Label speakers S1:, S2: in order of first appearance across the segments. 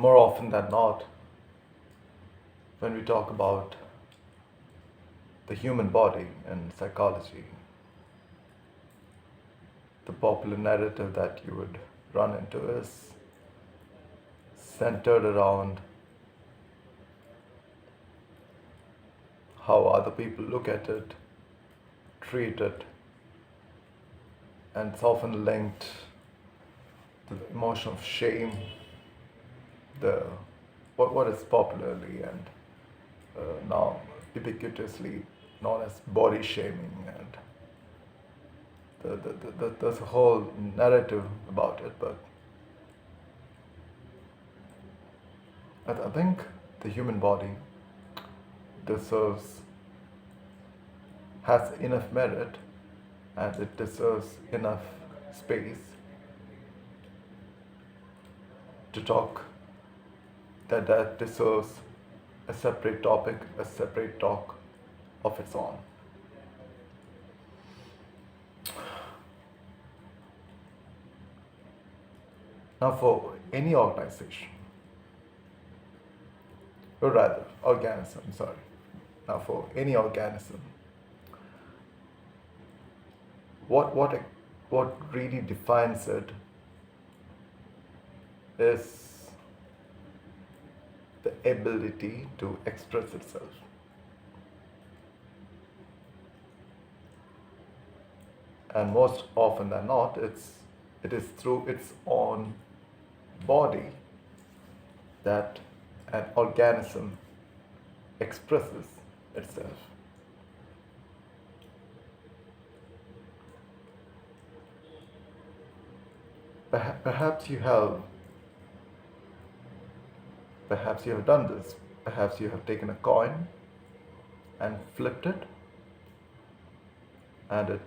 S1: more often than not, when we talk about the human body and psychology, the popular narrative that you would run into is centered around how other people look at it, treat it, and it's often linked to the emotion of shame, the what is popularly and now ubiquitously known as body shaming, and there's a whole narrative about it. But I think the human body deserves, has enough merit, and it deserves enough space to talk, that deserves a separate topic, a separate talk of its own. Now, for any organization, or rather, organism, sorry. Now, for any organism, what really defines it is the ability to express itself. And most often than not, it is through its own body that an organism expresses itself. Perhaps you have done this. Perhaps you have taken a coin and flipped it, and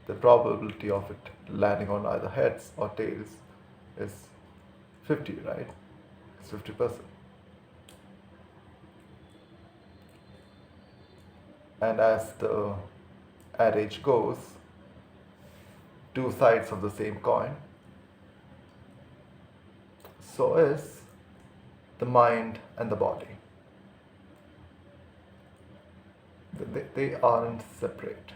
S1: the probability of it landing on either heads or tails is 50, right? It's 50%. And as the adage goes, two sides of the same coin, so is the mind and the body. They aren't separate,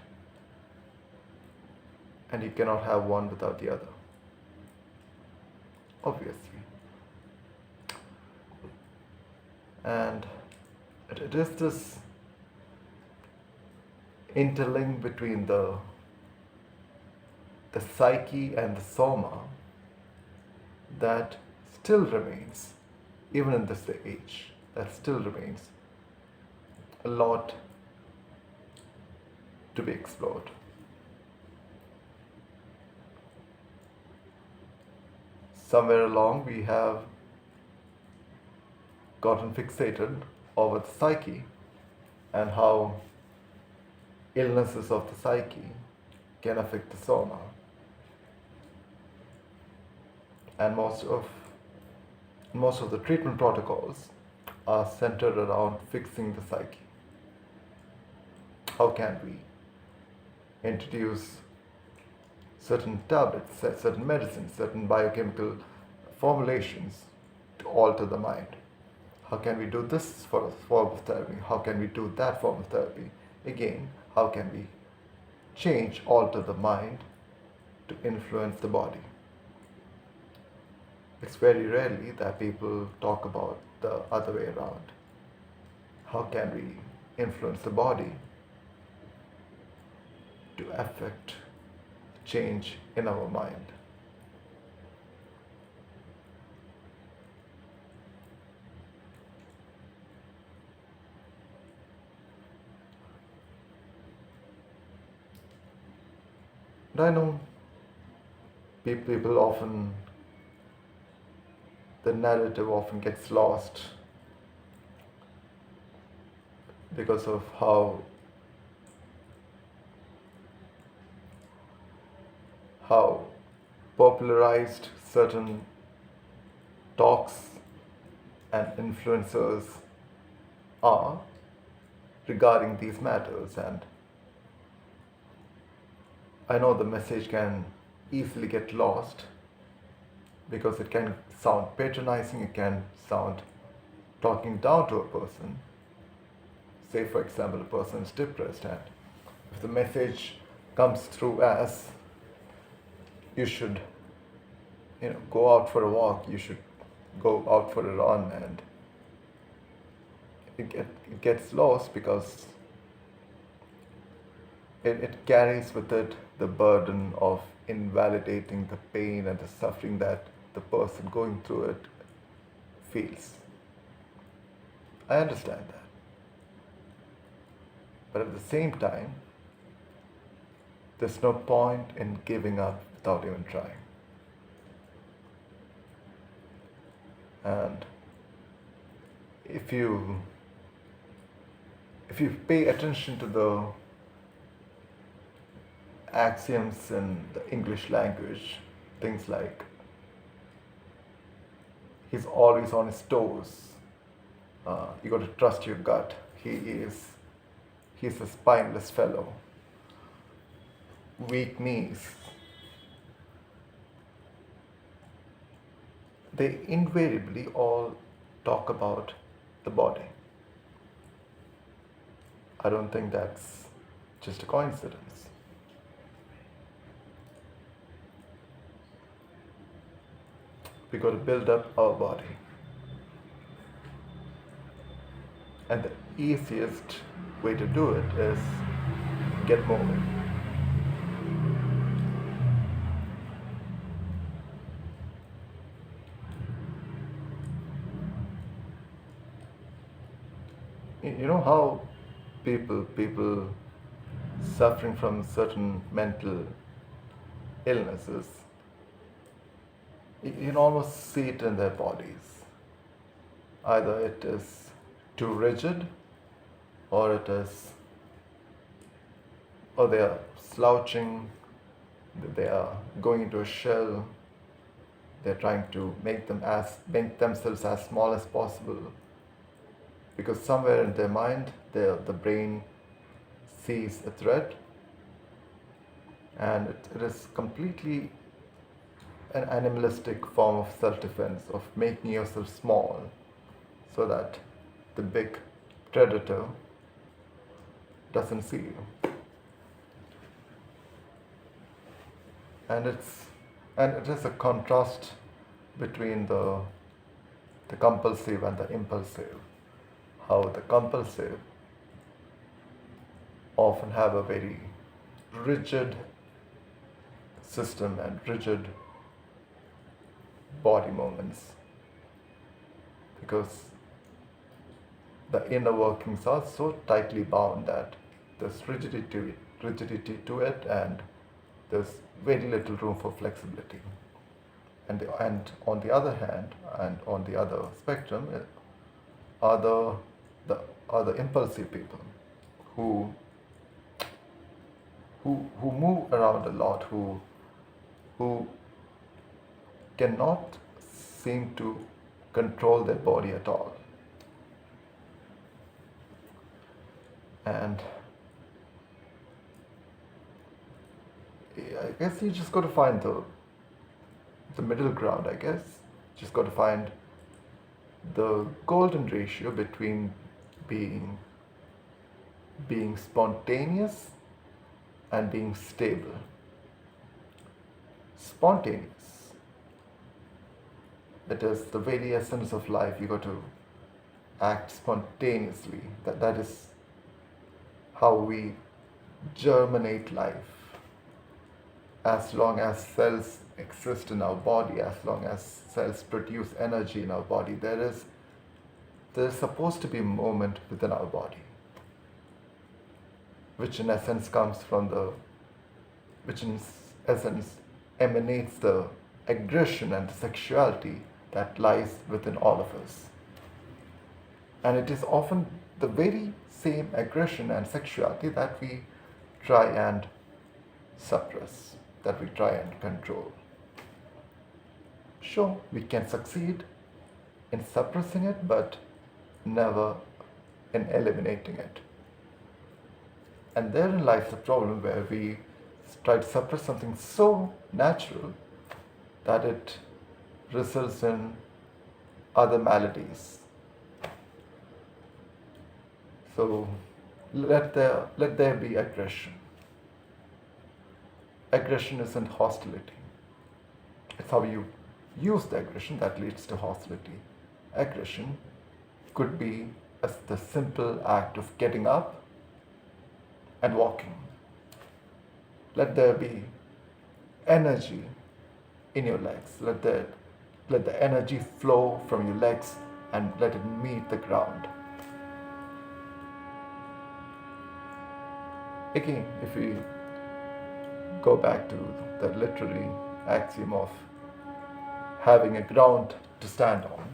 S1: and you cannot have one without the other, obviously. And it is this interlink between the psyche and the soma that still remains, even in this age, that still remains a lot to be explored. Somewhere along we have gotten fixated over the psyche and how illnesses of the psyche can affect the soma. And most of the treatment protocols are centered around fixing the psyche. How can we introduce certain tablets, certain medicines, certain biochemical formulations to alter the mind? How can we do this for a form of therapy? How can we do that form of therapy? Again, how can we alter the mind to influence the body? It's very rarely that people talk about the other way around. How can we influence the body to affect change in our mind? And I know people often, the narrative often gets lost because of how popularized certain talks and influencers are regarding these matters. And I know the message can easily get lost because it can sound patronizing, it can sound talking down to a person. Say, for example, a person is depressed, and if the message comes through as you should, go out for a walk, you should go out for a run, and it gets lost because it carries with it the burden of invalidating the pain and the suffering that the person going through it feels. I understand that. But at the same time, there's no point in giving up without even trying. And if you pay attention to the axioms in the English language, things like he's always on his toes, you got to trust your gut, he's a spineless fellow, weak knees, they invariably all talk about the body. I don't think that's just a coincidence. We got to build up our body. And the easiest way to do it is get moving. You know how people suffering from certain mental illnesses, you can almost see it in their bodies. Either it is too rigid, or they are slouching, they are going into a shell, they're trying to make themselves as small as possible, because somewhere in their mind the brain sees a threat, and it is completely an animalistic form of self-defense, of making yourself small so that the big predator doesn't see you. And it is a contrast between the compulsive and the impulsive. How the compulsive often have a very rigid system and rigid body movements, because the inner workings are so tightly bound that there's rigidity to it, and there's very little room for flexibility. And on the other hand, and on the other spectrum, are the impulsive people who move around a lot, who cannot seem to control their body at all. And I guess you just got to find the middle ground, I guess. Just got to find the golden ratio between being spontaneous and being stable. Spontaneous, it is the very essence of life. You got to act spontaneously. That is how we germinate life. As long as cells exist in our body, as long as cells produce energy in our body, there is supposed to be movement within our body, which in essence emanates the aggression and the sexuality that lies within all of us. And it is often the very same aggression and sexuality that we try and suppress, that we try and control. Sure, we can succeed in suppressing it, but never in eliminating it. And therein lies the problem, where we try to suppress something so natural that it results in other maladies. So let there be aggression. Aggression isn't hostility. It's how you use the aggression that leads to hostility. Aggression could be as the simple act of getting up and walking. Let there be energy in your legs. Let the energy flow from your legs and let it meet the ground. Again, if we go back to the literary axiom of having a ground to stand on,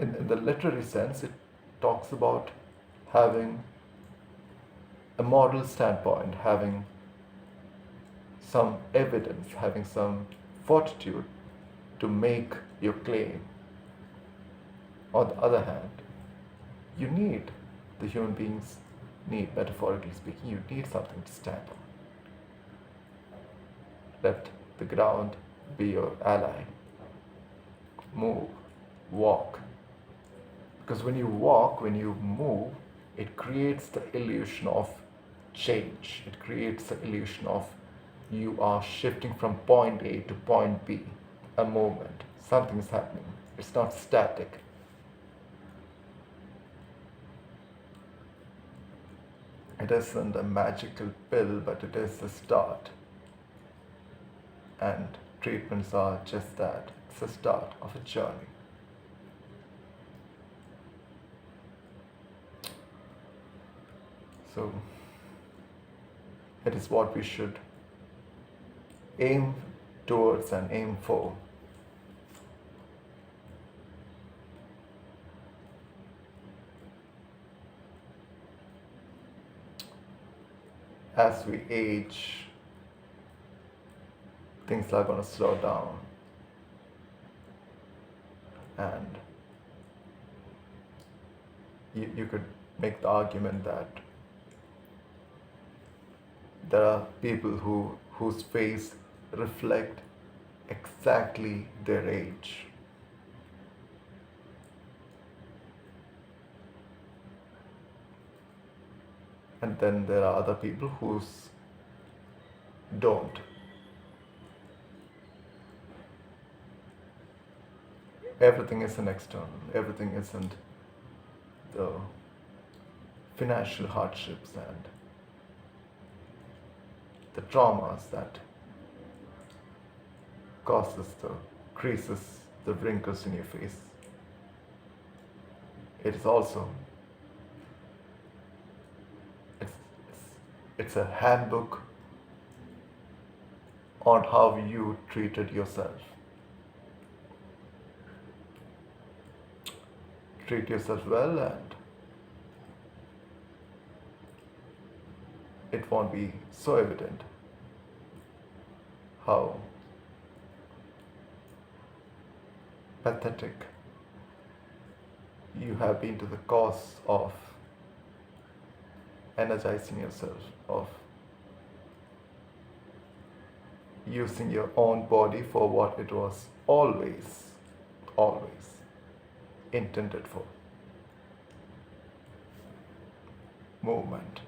S1: in the literary sense, it talks about having a moral standpoint, having some evidence, having some fortitude to make your claim. On the other hand, the human beings need, metaphorically speaking, you need something to stand on. Let the ground be your ally. Move, walk. Because when you walk, when you move, it creates the illusion of change. It creates the illusion of you are shifting from point A to point B. A movement. Something is happening. It's not static. It isn't a magical pill, but it is a start. And treatments are just that. It's a start of a journey. So, it is what we should aim towards and aim for. As we age, things are going to slow down, and you could make the argument that there are people whose face reflect exactly their age. And then there are other people whose don't. Everything isn't external. Everything isn't the financial hardships and the traumas that causes the creases, the wrinkles in your face. It is also it's a handbook on how you treated yourself. Treat yourself well, and it won't be so evident how pathetic you have been to the cause of energizing yourself, of using your own body for what it was always intended for: movement.